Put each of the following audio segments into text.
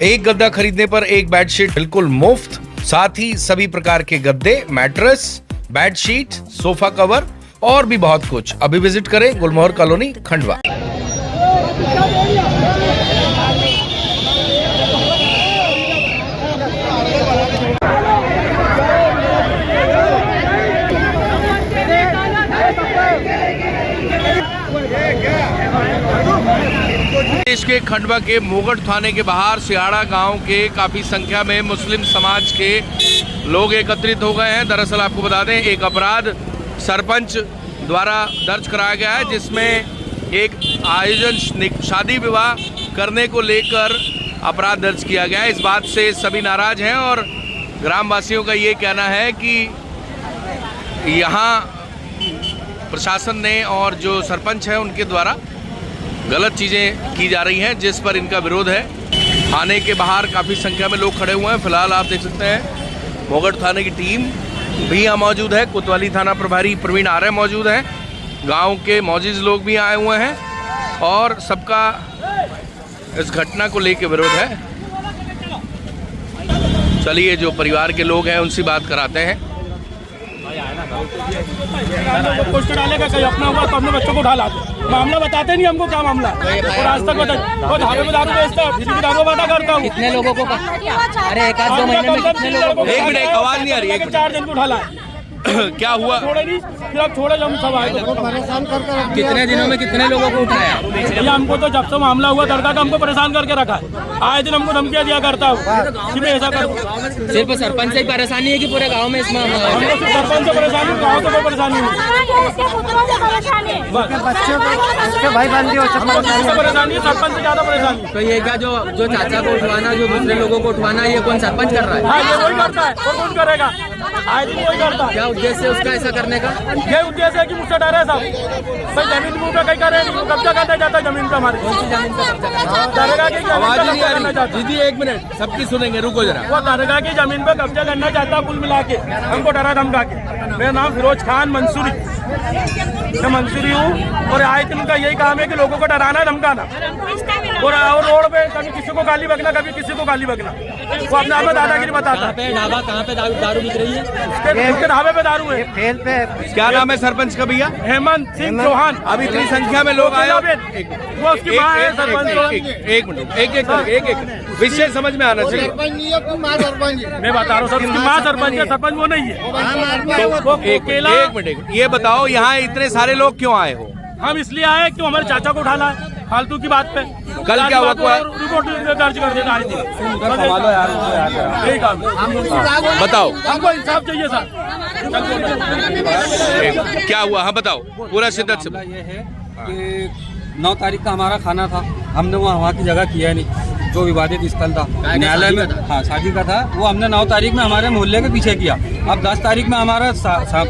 एक गद्दा खरीदने पर एक बेडशीट बिल्कुल मुफ्त, साथ ही सभी प्रकार के गद्दे, मैट्रेस, बेडशीट, सोफा कवर और भी बहुत कुछ। अभी विजिट करें गुलमोहर कॉलोनी, खंडवा। देश के खंडवा के मोगढ़ थाने के बाहर सियाड़ा गांव के काफी संख्या में मुस्लिम समाज के लोग एकत्रित हो गए हैं। दरअसल आपको बता दें, एक अपराध सरपंच द्वारा दर्ज कराया गया है, जिसमें एक आयोजन शादी विवाह करने को लेकर अपराध दर्ज किया गया है। इस बात से सभी नाराज हैं और ग्रामवासियों का ये कहना है कि यहाँ प्रशासन ने और जो सरपंच है उनके द्वारा गलत चीज़ें की जा रही हैं, जिस पर इनका विरोध है। थाने के बाहर काफ़ी संख्या में लोग खड़े हुए हैं। फिलहाल आप देख सकते हैं मोगढ़ थाने की टीम भी यहाँ मौजूद है। कोतवाली थाना प्रभारी प्रवीण आर्य मौजूद हैं। गांव के मौजूद लोग भी आए हुए हैं और सबका इस घटना को लेकर विरोध है। चलिए जो परिवार के लोग हैं उनसे बात कराते हैं। पोस्टर डालेगा कहीं अपना हुआ तो अपने बच्चों को उठा लाते, मामला बताते नहीं हमको क्या मामला और आज तक वो धारे में दारू बेचता है, फिर भी दारू वादा करता हूँ। कितने लोगों को? अरे एक आध दो महीने में कितने लोगों को? एक मिनट, आवाज नहीं आ रही है। 4 दिन को उठा लाए। क्या हुआ? छोड़े नहीं, फिर अब छोड़े हम सब आए तो परेशान कर। कितने दिनों में कितने लोगों को उठाया? ये हमको तो जब से मामला हुआ लड़का का हमको परेशान करके रखा है। आए दिन हमको धमकियाँ दिया करता हूँ कि मैं ऐसा करूँ। सिर्फ सरपंच से ही परेशानी है कि पूरे गांव में इस मामला? हमको सिर्फ सरपंच से परेशानी, गाँव से कोई परेशानी नहीं। भाई बंदी हो परेशानी है, सरपंच से ज्यादा परेशानी। तो ये क्या जो चाचा को उठवाना, जो दूसरे लोगों को उठवाना, ये कौन सरपंच कर रहा है? हाँ, ये वही करता है और कौन करेगा? आए दिन वही करता है। क्या उद्देश्य है उसका ऐसा करने का? ये उद्देश्य है कि मुझसे डरे साहब, भाई जमीन मुँह पे कहीं करे, कब्जा करना चाहता है जमीन पे हमारी। जमीन का कब्जा दरगाह की आवाज नहीं आ करना चाहता रही। दीदी एक मिनट, सबकी सुनेंगे, रुको जरा। वो दरगाह की जमीन पे कब्जा करना चाहता है, कुल मिला के हमको डरा धमका के। मेरा नाम फिरोज खान मंसूरी, मैं मंसूरी हूँ और आए दिन का यही काम है कि लोगों को डराना धमकाना और रोड पे कभी किसी को गाली बकना, कभी किसी को गाली बकना। वो अपने आप में दादागिरी बताता है। ढाबा कहाँ पे दारू बिक रही है? उसके ढाबे पे दारू है। फेल पे क्या नाम है सरपंच का भैया? हेमंत सिंह चौहान। अब इतनी संख्या में लोग आए। वो उसकी माँ है सरपंच। एक मिनट, एक विषय समझ में आना चाहिए। मैं बता रहा हूँ सर, उसकी माँ सरपंच है, सरपंच वो नहीं है। एक मिनट, ये बताओ यहाँ इतने सारे लोग क्यों आए हो? हम इसलिए आए कि हमारे चाचा को उठाना है फालतू की बात पे। कल क्या हुआ? रिपोर्ट दर्ज कर देना आज दिन। यही काम है। बताओ हमको इंसाफ चाहिए सर। क्या हुआ? हाँ बताओ पूरा शिद्दत से। ये है कि 9 तारीख का हमारा खाना था, हमने वहाँ की जगह किया नहीं, जो विवादित स्थल था न्यायालय में। हाँ, शादी का था, वो हमने 9 तारीख में हमारे मोहल्ले के पीछे किया। अब 10 तारीख में हमारा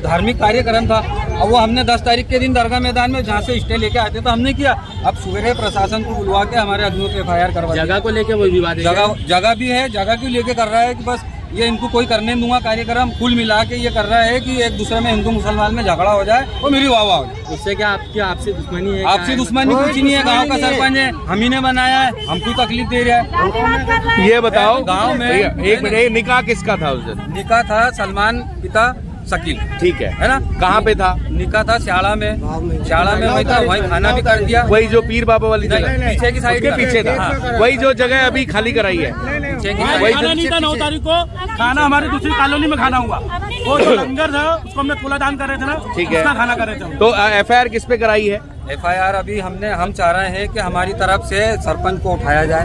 धार्मिक कार्यक्रम था और वो हमने 10 तारीख के दिन दरगाह मैदान में जहाँ से स्टे लेके आते थे तो हमने किया। अब सवेरे प्रशासन को बुलवा के हमारे आदमियों पे FIR करवा। जगह को लेके वही विवादित जगह भी है, जगह क्यों लेके कर रहा है कि बस ये इनको कोई करने दूंगा कार्यक्रम, कुल मिला के ये कर रहा है कि एक दूसरे में हिंदू मुसलमान में झगड़ा हो जाए और मेरी वाह हो जाए। उससे क्या आपसी दुश्मनी है? आपसी दुश्मनी कुछ नहीं है, गांव का सरपंच है, हम ही ने बनाया है, हमको तकलीफ दे रहा है। ये बताओ गांव में एक मिनट, निकाह किसका था उस दिन? निकाह था सलमान पिता शकील, ठीक है ना? कहाँ पे था? निकाह था सियाड़ा में वही था, वही खाना भी कर दिया। वही जो पीर बाबा वाली जगह पीछे की साइड के पीछे था। हाँ। वही जो जगह अभी खाली कराई है। वही खाना नहीं था 9 तारीख को, खाना हमारी दूसरी कॉलोनी में खाना हुआ। वो जो लंगर था उसको हमने कूड़ा दान कर रहे थे ना, ठीक है, उसका खाना कर रहे थे। तो FIR किस पे कराई है? FIR अभी हम चाह रहे हैं कि हमारी तरफ से सरपंच को उठाया जाए,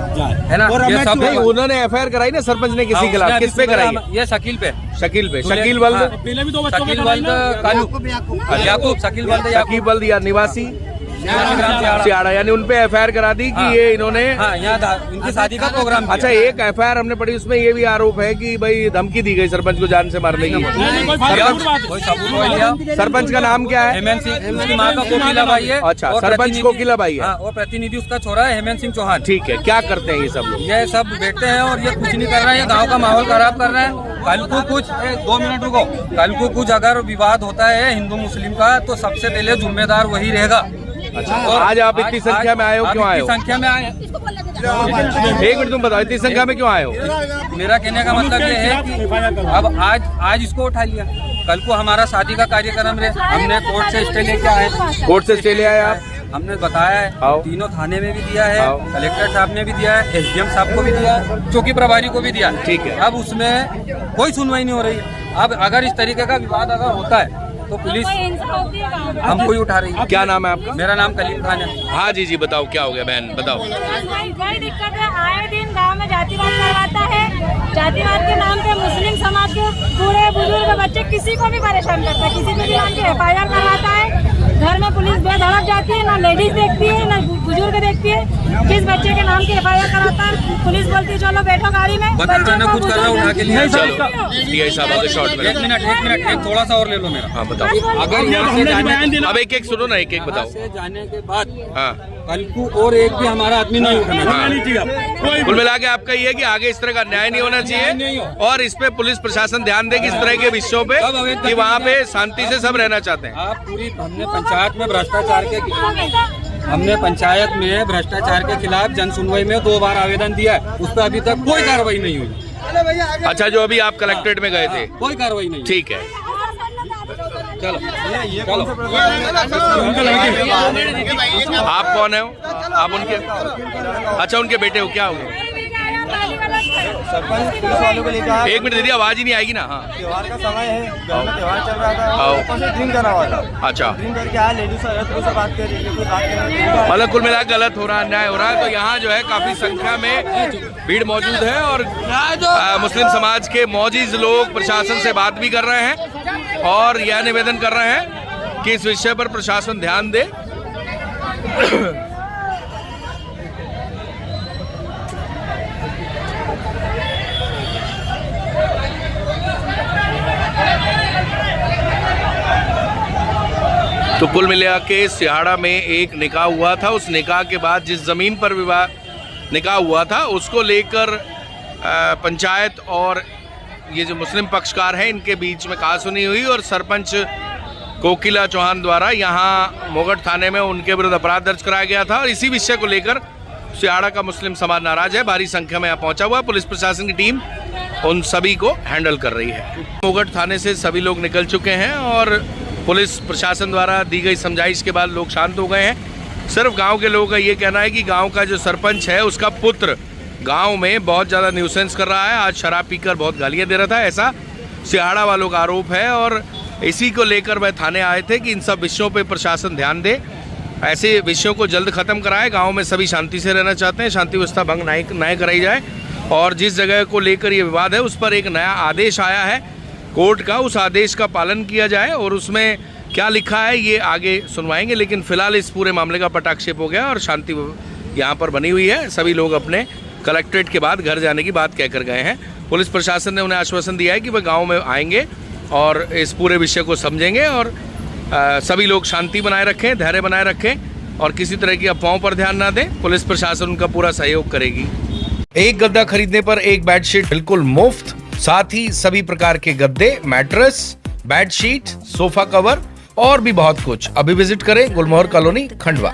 है ना? ये सब उन्होंने FIR कराई ना, सरपंच ने किसी खिलाफ? किस पे कराई? ये शकील पे, शकील वल्द, पहले भी 2 बच्चों शकील वल्द याकूब, शकील वल्द याकूब वल्द या निवासी सियाड़ा, यानी उन पे FIR करा दी कि ये इन्होंने यहाँ इनकी शादी का प्रोग्राम। अच्छा, एक FIR हमने पढ़ी, उसमें ये भी आरोप है कि भाई धमकी दी गई सरपंच को जान से मारने की। सरपंच का नाम क्या है? हेमंत सिंह, उसकी माँ का कोकिला भाई है। अच्छा, सरपंच कोकिला भाई है। और प्रतिनिधि उसका छोरा है हेमंत सिंह चौहान। ठीक है, क्या करते हैं ये सब लोग? ये सब बैठते हैं और ये कुछ नहीं कर रहे हैं, गाँव का माहौल खराब कर रहे हैं। कल को कुछ 2 मिनट रुको, कल को कुछ अगर विवाद होता है हिंदू मुस्लिम का तो सबसे पहले जिम्मेदार वही रहेगा। अच्छा, और आज आप इतनी संख्या में आए हो, क्यों आए हो? संख्या में आए एक मिनट तुम बताओ इतनी संख्या में क्यों आए हो? मेरा कहने का मतलब ये है कि अब आज इसको उठा लिया, कल को हमारा शादी का कार्यक्रम रहे, हमने कोर्ट से स्टे लेके आए। कोर्ट से स्टे ले आए आप? हमने बताया है, तीनों थाने में भी दिया है, कलेक्टर साहब ने भी दिया है, SDM साहब को भी दिया है, चौकी प्रभारी को भी दिया है। ठीक है। अब उसमें कोई सुनवाई नहीं हो रही है। अब अगर इस तरीके का विवाद अगर होता है तो पुलिस हमको ही उठा रही है। क्या नाम है आपका? मेरा नाम कलीम खान है। हाँ जी बताओ क्या हो गया बहन, बताओ। वही दिक्कत है, आए दिन गांव में जातिवाद करवाता है, जातिवाद के नाम पे मुस्लिम समाज के बूढ़े बुजुर्ग बच्चे किसी को भी परेशान करता है, किसी को भी नाम के FIR करवाता है। घर में पुलिस बेधड़क जाती है, ना लेडीज देखती है ना बुजुर्ग देखती है। जिस बच्चे के नाम के FIR कराता है पुलिस बोलती है चलो बैठो गाड़ी में, बच्चा ना कुछ कर रहा उठा के लिए। DI साहब आगे शॉर्ट में। एक मिनट थोड़ा सा और ले लो मेरा। हाँ बताओ। अगर यहाँ से जाने, अब एक सुनो ना, एक बताओ। से जाने के बाद हाँ कल को और एक भी हमारा आदमी नहीं उठना। कुल मिला के आपका ये है कि आगे इस तरह का न्याय नहीं होना चाहिए और इस पे पुलिस प्रशासन ध्यान दे कि इस तरह के विषयों पे कि वहाँ पे शांति से सब रहना चाहते हैं। आप पूरी हमने पंचायत में भ्रष्टाचार के खिलाफ जन सुनवाई में 2 बार आवेदन दिया है, उस पर अभी तक कोई कार्रवाई नहीं हुई। अच्छा, जो अभी आप कलेक्ट्रेट में गए थे कोई कार्रवाई नहीं। ठीक है, चलो आप कौन है? आप उनके, अच्छा उनके बेटे हो, क्या हो गया? सरपंच पुलिस वालों को लेकर आया। एक मिनट दीदी, आवाज ही नहीं आएगी ना। हाँ त्योहार का समय है, घर में त्योहार चल रहा था, ऊपर से ड्रिंक करा हुआ था। अच्छा, ड्रिंक करके आया, लेडीज से बात कर रही है, कोई बात करने मतलब कुल मिला गलत हो रहा है, अन्याय हो रहा है। तो यहाँ जो है काफी संख्या में भीड़ मौजूद है और मुस्लिम समाज के मौजूद लोग प्रशासन से बात भी कर रहे हैं और यह निवेदन कर रहे हैं कि इस विषय पर प्रशासन ध्यान दे। तो कुल मिला के सिहाड़ा में एक निकाह हुआ था, उस निकाह के बाद जिस जमीन पर विवाह निकाह हुआ था उसको लेकर पंचायत और ये जो मुस्लिम पक्षकार हैं इनके बीच में कहासुनी हुई और सरपंच कोकिला चौहान द्वारा यहाँ मोगट थाने में उनके विरुद्ध अपराध दर्ज कराया गया था और इसी विषय को लेकर सिहाड़ा का मुस्लिम समाज नाराज है। भारी संख्या में यहाँ पहुंचा हुआ पुलिस प्रशासन की टीम उन सभी को हैंडल कर रही है। मोगट थाने से सभी लोग निकल चुके हैं और पुलिस प्रशासन द्वारा दी गई समझाइश के बाद लोग शांत हो गए हैं। सिर्फ गांव के लोगों का ये कहना है कि गांव का जो सरपंच है उसका पुत्र गांव में बहुत ज़्यादा न्यूसेंस कर रहा है, आज शराब पीकर बहुत गालियां दे रहा था, ऐसा सिहाड़ा वालों का आरोप है और इसी को लेकर वह थाने आए थे कि इन सब विषयों पर प्रशासन ध्यान दे, ऐसे विषयों को जल्द खत्म कराए। गाँव में सभी शांति से रहना चाहते हैं, शांति व्यवस्था भंग नहीं कराई जाए और जिस जगह को लेकर ये विवाद है उस पर एक नया आदेश आया है कोर्ट का, उस आदेश का पालन किया जाए और उसमें क्या लिखा है ये आगे सुनवाएंगे। लेकिन फिलहाल इस पूरे मामले का पटाक्षेप हो गया और शांति यहाँ पर बनी हुई है। सभी लोग अपने कलेक्ट्रेट के बाद घर जाने की बात कहकर गए हैं। पुलिस प्रशासन ने उन्हें आश्वासन दिया है कि वह गाँव में आएंगे और इस पूरे विषय को समझेंगे और सभी लोग शांति बनाए रखें, धैर्य बनाए रखें और किसी तरह की अफवाहों पर ध्यान ना दें। पुलिस प्रशासन उनका पूरा सहयोग करेगी। एक गद्दा खरीदने पर एक बेडशीट बिल्कुल मुफ्त, साथ ही सभी प्रकार के गद्दे, मैट्रेस, बेडशीट, सोफा कवर और भी बहुत कुछ। अभी विजिट करें गुलमोहर कॉलोनी, खंडवा।